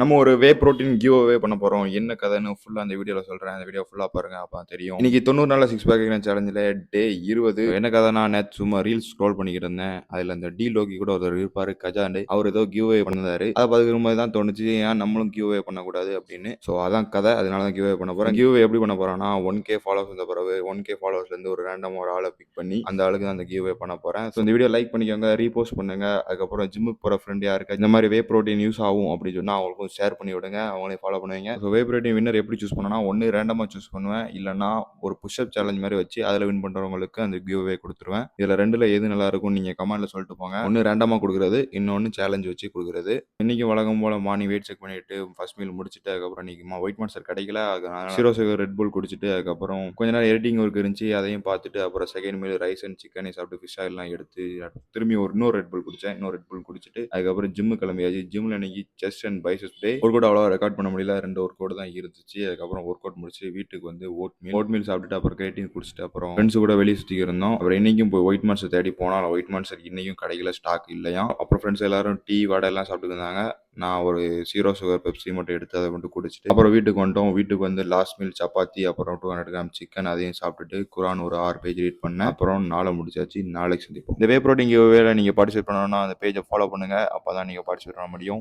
நம்ம ஒரு whey protein give away பண்ண போறோம். என்ன கதைன்னு ஃபுல்லா அந்த வீடியோல சொல்றேன். அந்த வீடியோ ஃபுல்லா பாருங்க. அப்பதான் தெரியும். இன்னைக்கு 90 நாள்ல 6 பேக் சேலஞ்சில டே 20. என்ன கதைன்னா, நேத்து சும்மா ரீல்ஸ் ஸ்க்ரோல் பண்ணிக்கிட்டு இருந்தேன். அதுல இந்த டி லோகி கூட ஒருத்தர் இருப்பாரு. கஜாண்டு. அவர் ஏதோ கிவ் அவே பண்ணிருந்தாரு. அத பாக்கும்போது தான் தோணுச்சு, ஏன் நம்மளும் கிவ் அவே பண்ணக்கூடாது அப்படின்னு. சோ அதான் கதை. அதனால தான் கிவ் அவே பண்ண போறேன். கிவ் அவே எப்படி பண்ண போறேன்னா, 1K ஃபாலோவர்ஸ் வந்த பிறகு 1K ஃபாலோவர்ஸ்ல இருந்து ஒரு ரேண்டமா ஒரு ஆளை பிக் பண்ணி அந்த ஆளுக்கு தான் அந்த கிவ் அவே பண்ண போறேன். சோ இந்த வீடியோ லைக் பண்ணிக்கோங்க, ரீபோஸ்ட் பண்ணுங்க. அதுக்கப்புறம் ஜிம்முக்கு போற ஃப்ரெண்ட் யாருக்கு இந்த மாதிரி வே புரோட்டீன் யூஸ் ஆகும் அப்படின்னு சொன்னா அவங்களுக்கும் ஷேர் பண்ணி விடுங்க. அவங்களே ஃபாலோ பண்ணுவீங்க. ஸோ வே புரோட்டீன் வின்னர் எப்படி சூஸ் பண்ணனா, ஒன்று ரேண்டமாக சூஸ் பண்ணுவேன், இல்லைனா ஒரு புஷ்அப் சேலஞ்ச் மாதிரி வச்சு அதில் வின் பண்ணுறவங்களுக்கு அந்த கிவ் அவே கொடுத்துருவேன். இதில் ரெண்டுல எது நல்லா இருக்கும் நீங்கள் கமெண்ட்ல சொல்லிட்டு போங்க. ஒன்று ரேண்டமாக கொடுக்குறது, இன்னொன்று சேலஞ்ச் வச்சு கொடுக்குறது. இன்னைக்கு வழக்கம் போல மார்னிங் வெயிட் செக் பண்ணிட்டு ஃபர்ஸ்ட் மீல் முடிச்சுட்டு அதுக்கப்புறம் இன்னைக்கு ஒயிட் மான்ஸ்டர் கிடைக்கல, அதனால ஜீரோ சுகர் ரெட் புல் குடிச்சிட்டு அதுக்கப்புறம் கொஞ்ச நேரம் எடிட்டிங் ஒர்க் இருந்துச்சு, அதையும் பார்த்துட்டு அப்புறம் செகண்ட் மீல் ரைஸ் அண்ட் சிக்கனை சாப்பிட்டு ஃபிஷ் ஆயிலாம் எடுத்து திரும்பி இன்னொரு ரெட் புல் குடிச்சேன். இன்னொரு ரெட் புல் குடிச்சிட்டு அதுக்கப்புறம் ஜிம்மு கிளம்பியாச்சு. ஜிம்ல இன்னைக்கு செஸ்ட் அண்ட் பைசெப்ஸ் டே. ஒரு கூட அவ்வளோ ரெக்கார்ட் பண்ண முடியல, 2 ஒர்க் அவுட் தான் இருந்துச்சு. அதுக்கப்புறம் ஒர்க் அவுட் முடிச்சு வீட்டுக்கு வந்து ஓட் மீல் சாப்பிட்டுட்டு அப்புறம் கேட்டீன் குடிச்சிட்டு அப்புறம் ஃப்ரெண்ட்ஸ் கூட வெளியே சுற்றிக்கு இருந்தோம். அப்புறம் இன்னைக்கும் போய் ஒயிட் மான்ஸ்டர் தேடி போனால் ஒயிட் மான்ஸ்டர் இன்னைக்கும் கடையில் ஸ்டாக் இல்லையா. அப்புறம் ஃப்ரெண்ட்ஸ் எல்லாரும் டீ வடை எல்லாம் சாப்பிட்டு இருந்தாங்க. நான் ஒரு ஜீரோ சுகர் பெப்சி மட்டும் எடுத்து அதை மட்டும் குடிச்சிட்டு அப்புறம் வீட்டுக்கு வந்துட்டோம். வீட்டுக்கு வந்து லாஸ்ட் மீல் சப்பாத்தி அப்புறம் 200 கிராம் சிக்கன் அதையும் சாப்பிட்டுட்டு குரான் ஒரு 6 பேஜ் ரீட் பண்ணேன். அப்புறம் நாளை முடிச்சாச்சு. நாளைக்கு சந்திப்போம். இந்த வே புரோட்டீன் வேலை நீங்கள் பார்ட்டிசிபேட் பண்ணணும்னா அந்த பேஜை ஃபாலோ பண்ணுங்க. அப்பதான் நீங்கள் பார்ட்டிசிபேட் பண்ண முடியும்.